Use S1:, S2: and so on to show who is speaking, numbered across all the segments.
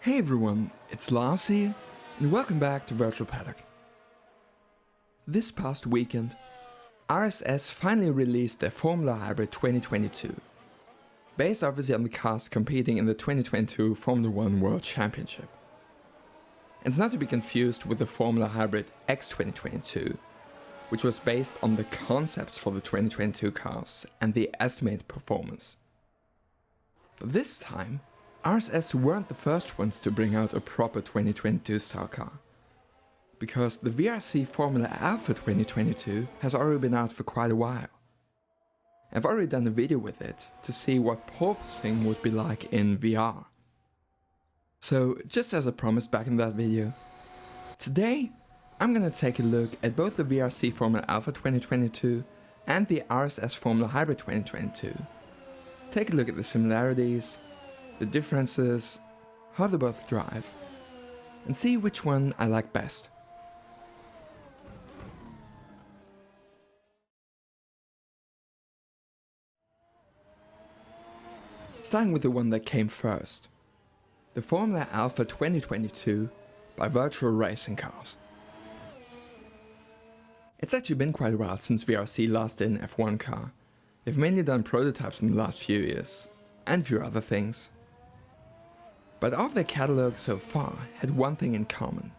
S1: Hey everyone, it's Lars here, and welcome back to Virtual Paddock. This past weekend, RSS finally released their Formula Hybrid 2022, based obviously on the cars competing in the 2022 Formula 1 World Championship. It's not to be confused with the Formula Hybrid X 2022, which was based on the concepts for the 2022 cars and the estimated performance. But this time, RSS weren't the first ones to bring out a proper 2022 style car, because the VRC Formula Alpha 2022 has already been out for quite a while. I've already done a video with it to see what porpoising would be like in VR. So just as I promised back in that video, today I'm gonna take a look at both the VRC Formula Alpha 2022 and the RSS Formula Hybrid 2022. Take a look at the similarities, the differences, how they both drive, and see which one I like best. Starting with the one that came first, the Formula Alpha 2022 by Virtual Racing Cars. It's actually been quite a while since VRC last did an F1 car. They've mainly done prototypes in the last few years, and a few other things. But all of their catalogue so far had one thing in common,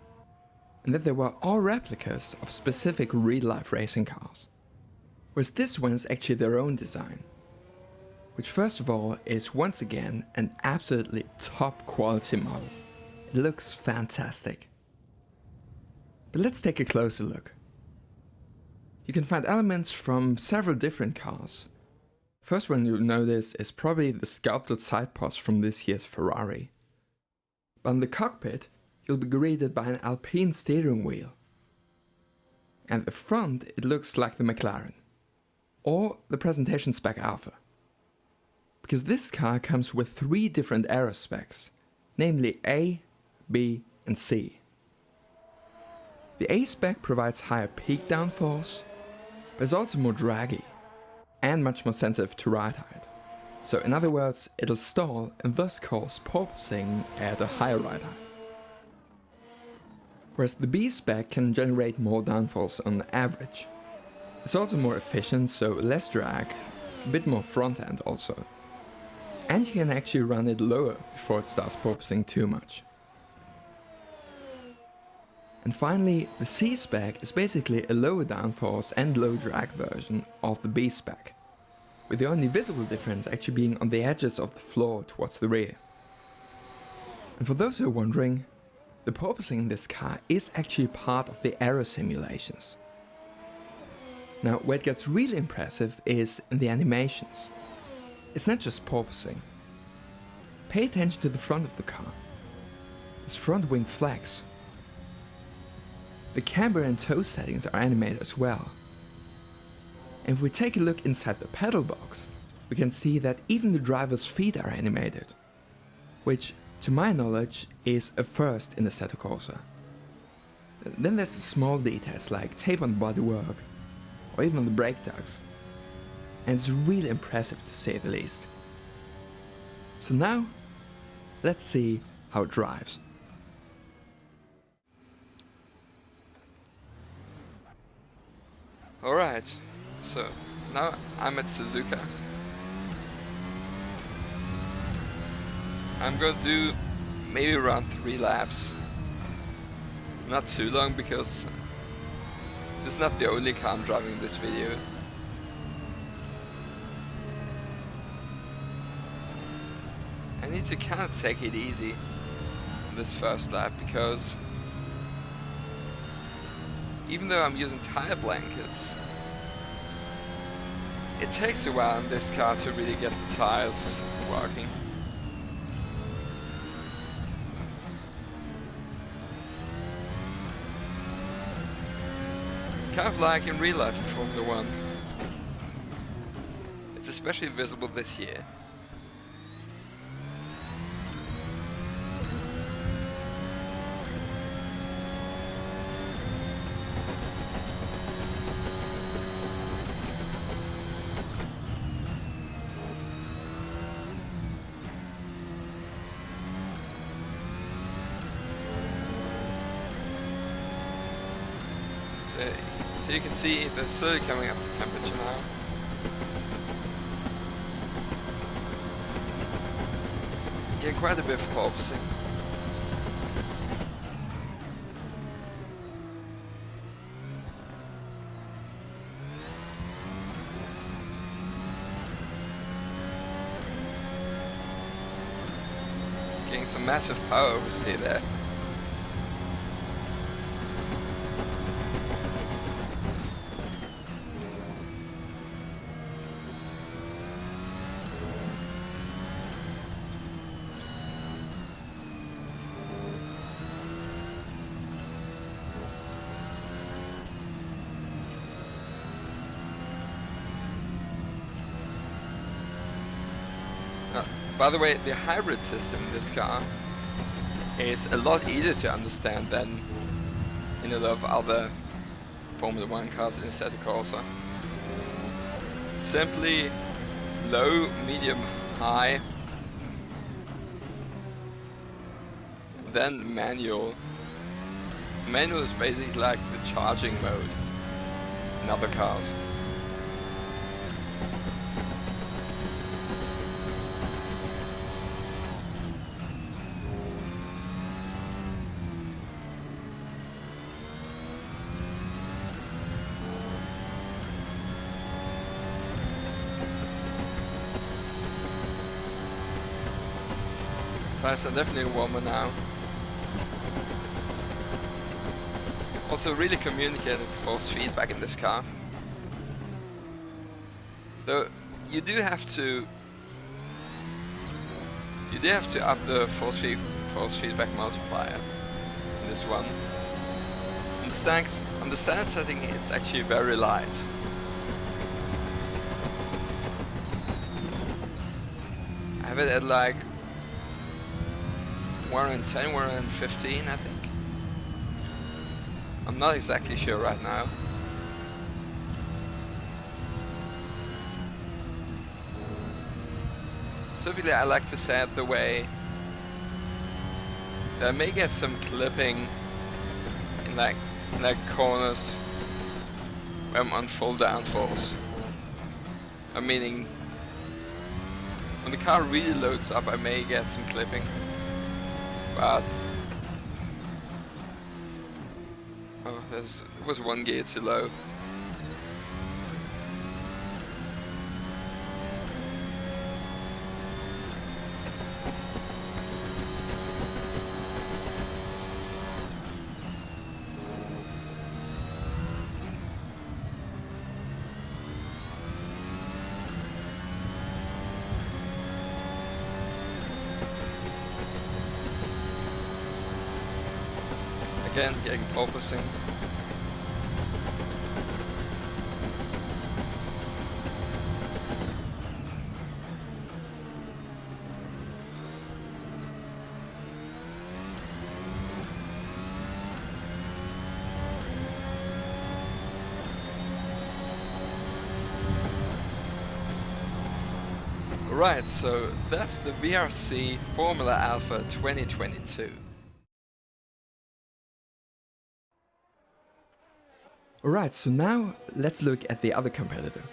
S1: and that they were all replicas of specific real-life racing cars. Whereas this one is actually their own design, which first of all is once again an absolutely top quality model. It looks fantastic. But let's take a closer look. You can find elements from several different cars. First one you'll notice is probably the sculpted side pods from this year's Ferrari. But in the cockpit, you'll be greeted by an Alpine steering wheel. And at the front, it looks like the McLaren, or the presentation spec Alpha. Because this car comes with 3 different aero specs, namely A, B and C. The A spec provides higher peak downforce, but is also more draggy, and much more sensitive to ride height. So in other words, it'll stall and thus cause porpoising at a higher ride height. Whereas the B spec can generate more downforce on average. It's also more efficient, so less drag, a bit more front end also. And you can actually run it lower before it starts porpoising too much. And finally, the C spec is basically a lower downforce and low drag version of the B spec, with the only visible difference actually being on the edges of the floor towards the rear. And for those who are wondering, the porpoising in this car is actually part of the aero simulations. Now, where it gets really impressive is in the animations. It's not just porpoising. Pay attention to the front of the car. Its front wing flex. The camber and toe settings are animated as well. And if we take a look inside the pedal box, we can see that even the driver's feet are animated, which, to my knowledge, is a first in Assetto Corsa. Then there's the small details like tape on the bodywork, or even on the brake ducts, and it's really impressive to say the least. So now, let's see how it drives. Alright, so now I'm at Suzuka. I'm gonna do maybe around 3 laps. Not too long because this is not the only car I'm driving in this video. I need to kind of take it easy on this first lap because even though I'm using tire blankets, it takes a while in this car to really get the tires working. Kind of like in real life in Formula 1. It's especially visible this year. So you can see they're slowly coming up to temperature now. Getting quite a bit of porpoising. Getting some massive power oversteer there. By the way, the hybrid system in this car is a lot easier to understand than in a lot of other Formula 1 cars in Assetto Corsa. It's simply low, medium, high, then manual. Manual is basically like the charging mode in other cars. Tires are definitely warmer now. Also really communicative force feedback in this car. Though you do have to up the force feedback multiplier in this one. On the standard setting it's actually very light. I have it at like 110, 115 I think. I'm not exactly sure right now. Typically I like to set the way that I may get some clipping in like corners where I'm on full downforce. I'm meaning when the car really loads up I may get some clipping. But oh, it was one gear too low. Again, getting porpoising. Right, so that's the VRC Formula Alpha 2022. Alright, so now let's look at the other competitor.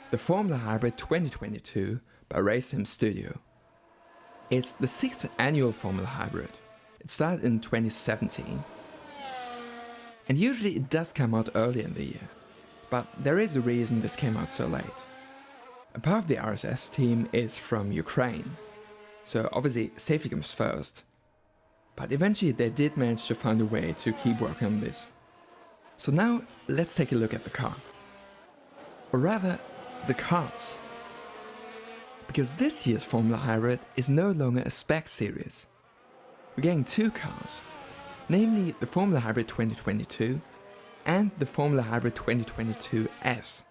S1: The Formula Hybrid 2022 by RaceSim Studio. It's the 6th annual Formula Hybrid. It started in 2017. And usually it does come out early in the year. But there is a reason this came out so late. A part of the RSS team is from Ukraine. So obviously safety comes first. But eventually they did manage to find a way to keep working on this. So now let's take a look at the car. Or rather, the cars. Because this year's Formula Hybrid is no longer a spec series. We're getting two cars, namely the Formula Hybrid 2022 and the Formula Hybrid 2022 S.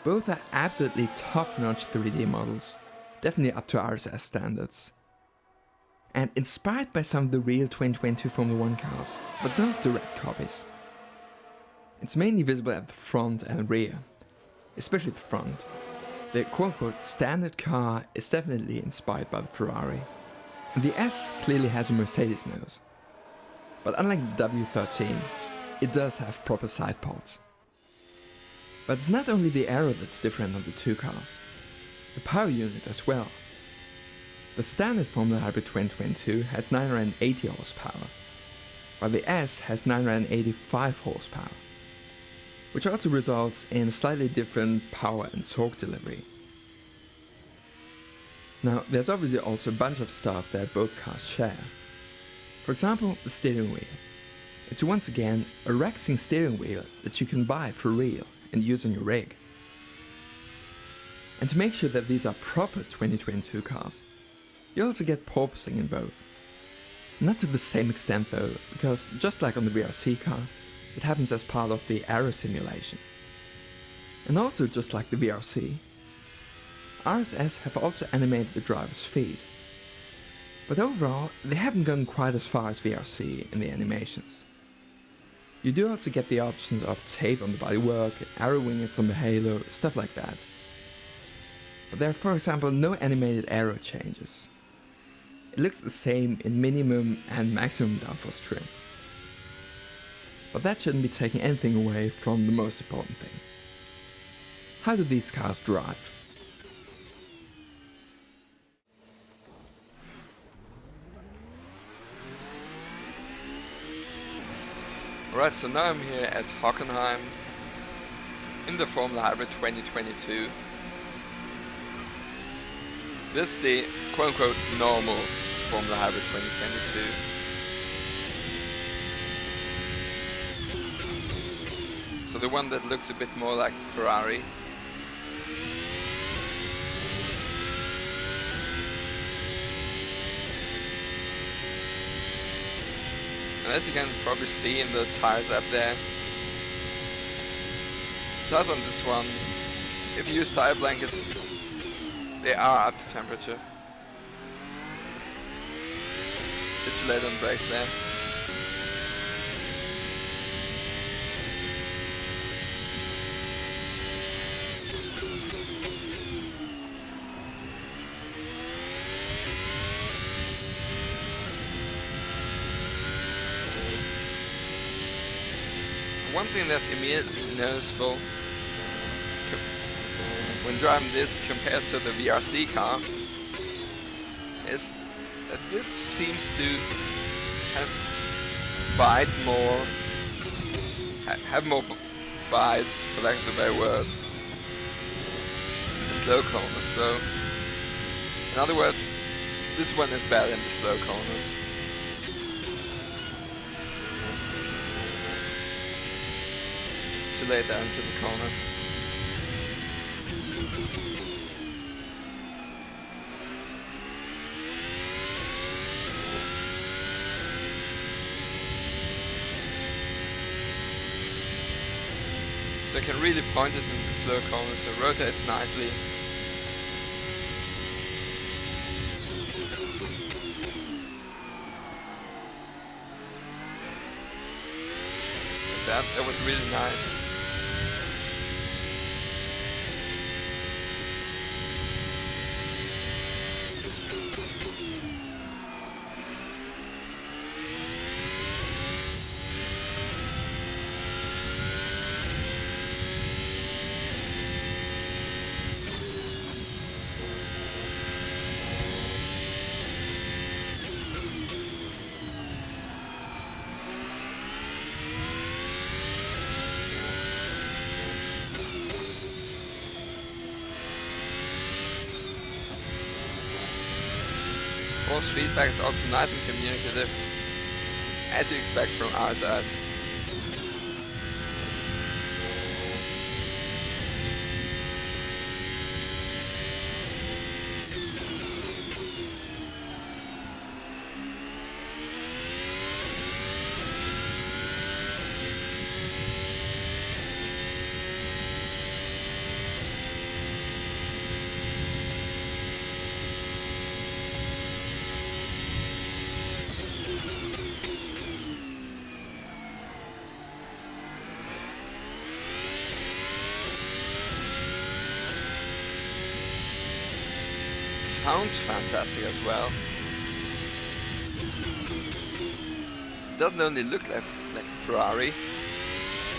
S1: Both are absolutely top-notch 3D models, definitely up to RSS standards. And inspired by some of the real 2022 Formula 1 cars, but not direct copies. It's mainly visible at the front and rear, especially the front. The quote-unquote standard car is definitely inspired by the Ferrari, and the S clearly has a Mercedes nose. But unlike the W13, it does have proper side ports. But it's not only the aero that's different on the two cars, the power unit as well. The standard Formula Hybrid 2022 has 980 horsepower, while the S has 985 horsepower, which also results in slightly different power and torque delivery. Now, there's obviously also a bunch of stuff that both cars share. For example, the steering wheel. It's once again a racing steering wheel that you can buy for real and use on your rig. And to make sure that these are proper 2022 cars, you also get porpoising in both. Not to the same extent though, because just like on the VRC car, it happens as part of the aero simulation. And also just like the VRC, RSS have also animated the driver's feet. But overall, they haven't gone quite as far as VRC in the animations. You do also get the options of tape on the bodywork, aero wingets on the halo, stuff like that. But there are, for example, no animated aero changes. It looks the same in minimum and maximum downforce trim. But that shouldn't be taking anything away from the most important thing. How do these cars drive?
S2: Alright, so now I'm here at Hockenheim in the Formula Hybrid 2022. This is the quote-unquote normal Formula Hybrid 2022. So the one that looks a bit more like Ferrari. And as you can probably see in the tires up there, tires on this one, if you use tire blankets, they are up to temperature. Bit too late on the brakes there. One thing that's immediately noticeable when driving this compared to the VRC car is that this seems to have more bites, for lack of a better word, in the slow corners. So, in other words, this one is better in the slow corners. Too late down into the corner. So I can really point it in the slow corners, so rotates nicely. That was really nice. Force feedback is also nice and communicative, as you expect from RSS. Sounds fantastic as well. Doesn't only look like a Ferrari,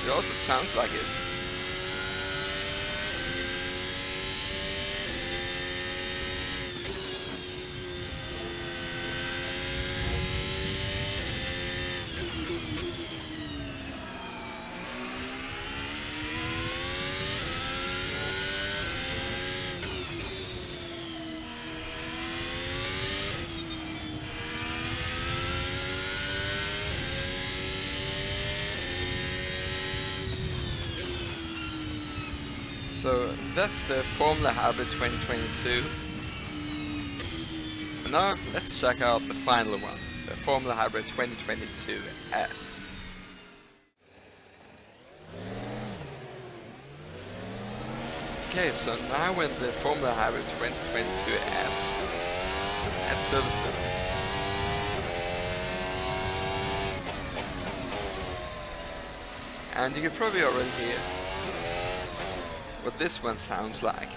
S2: It also sounds like it. So that's the Formula Hybrid 2022. And now let's check out the final one, the Formula Hybrid 2022 S. Okay, so now we're in the Formula Hybrid 2022 S at Silverstone. And you can probably already hear what this one sounds like.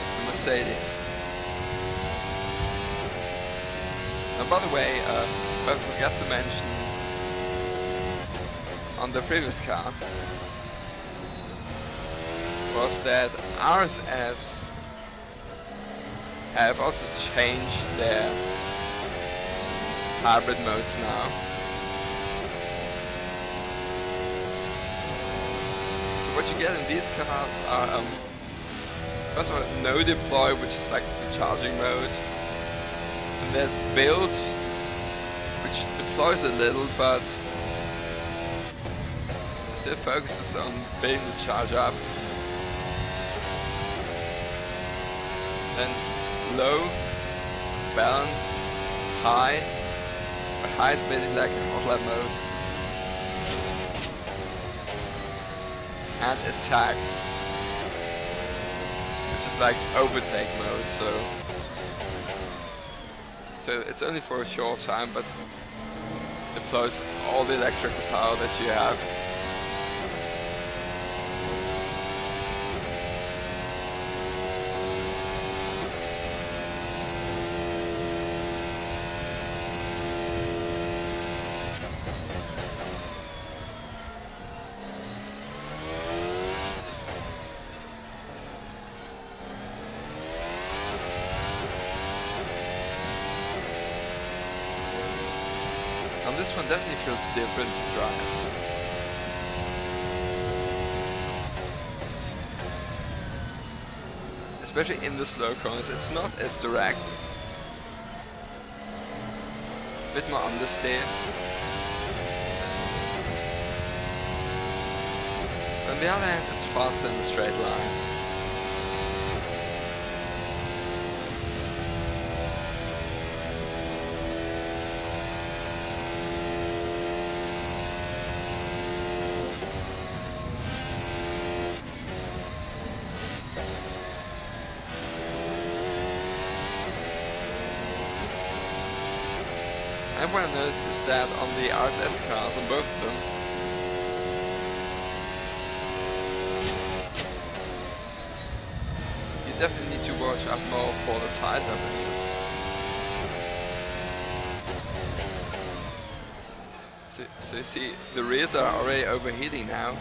S2: It's the Mercedes. And by the way, I forgot to mention on the previous car was that RSS have also changed their hybrid modes now. What you get in these cars are first of all no deploy, which is like the charging mode, and there's build, which deploys a little but still focuses on building the charge up. Then low, balanced, high, but high is basically like a hot lap mode. And attack, which is like overtake mode, so it's only for a short time, but deploys all the electrical power that you have. And this one definitely feels different to drive. Especially in the slow corners, it's not as direct. A bit more understeer. On the other hand, it's faster in the straight line. And what I noticed is that on the RSS cars, on both of them, you definitely need to watch out more for the tire temperatures. So you see, the rears are already overheating now.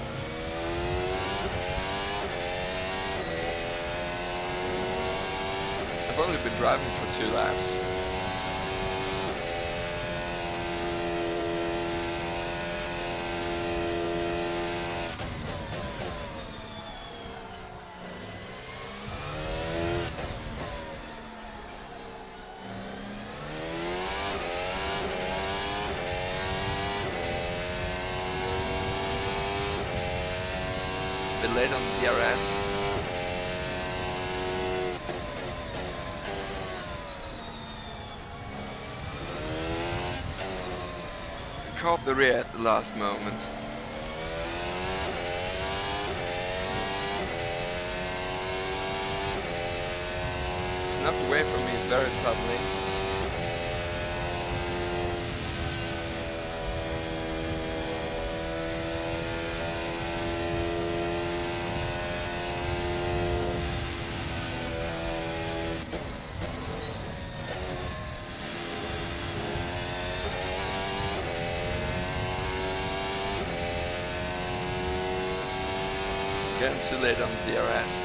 S2: I've only been driving for 2 laps. Bit late on the VRS. Caught the rear at the last moment. Snapped away from me very suddenly. Getting too late on VRS.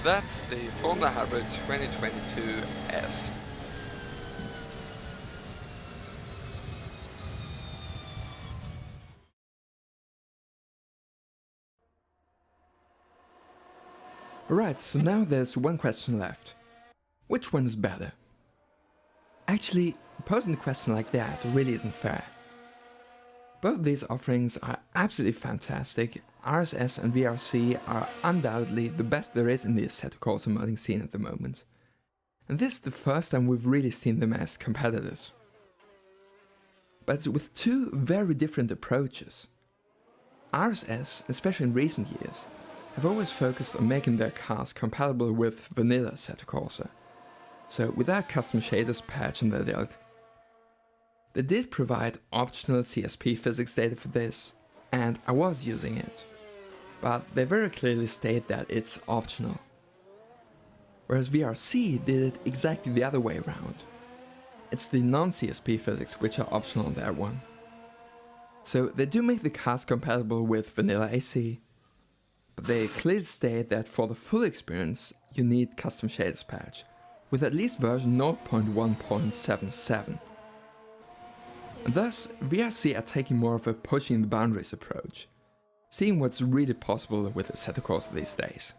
S2: That's the Formula Hybrid 2022 S.
S1: Alright, so now there's one question left. Which one is better? Actually, posing a question like that really isn't fair. Both these offerings are absolutely fantastic. RSS and VRC are undoubtedly the best there is in the Assetto Corsa modding scene at the moment. And this is the first time we've really seen them as competitors. But with two very different approaches. RSS, especially in recent years, have always focused on making their cars compatible with vanilla Assetto Corsa, so without custom shaders, patch and that ilk. They did provide optional CSP physics data for this, and I was using it, but they very clearly state that it's optional. Whereas VRC did it exactly the other way around. It's the non-CSP physics which are optional on that one. So they do make the cars compatible with vanilla AC, but they clearly state that for the full experience you need custom shaders patch, with at least version 0.1.77. And thus, VRC are taking more of a pushing the boundaries approach, seeing what's really possible with Assetto Corsa these days.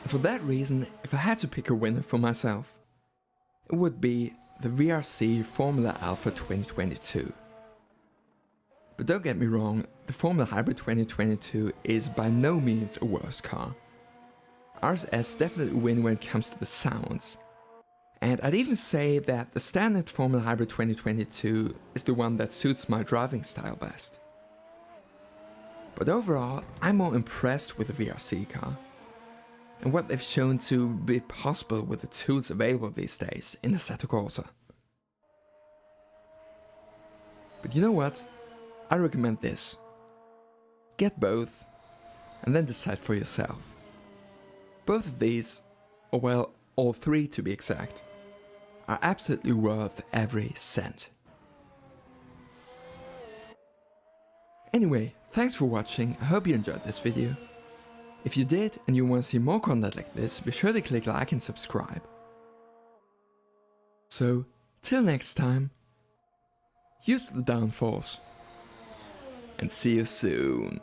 S1: And for that reason, if I had to pick a winner for myself, it would be the VRC Formula Alpha 2022. But don't get me wrong, the Formula Hybrid 2022 is by no means a worse car. RSS definitely win when it comes to the sounds. And I'd even say that the standard Formula Hybrid 2022 is the one that suits my driving style best. But overall, I'm more impressed with the VRC car, and what they've shown to be possible with the tools available these days in Assetto Corsa. But you know what? I recommend this. Get both, and then decide for yourself. Both of these, or well, all three to be exact, are absolutely worth every cent. Anyway, thanks for watching, I hope you enjoyed this video. If you did and you want to see more content like this, be sure to click like and subscribe. So, till next time, use the downforce, and see you soon.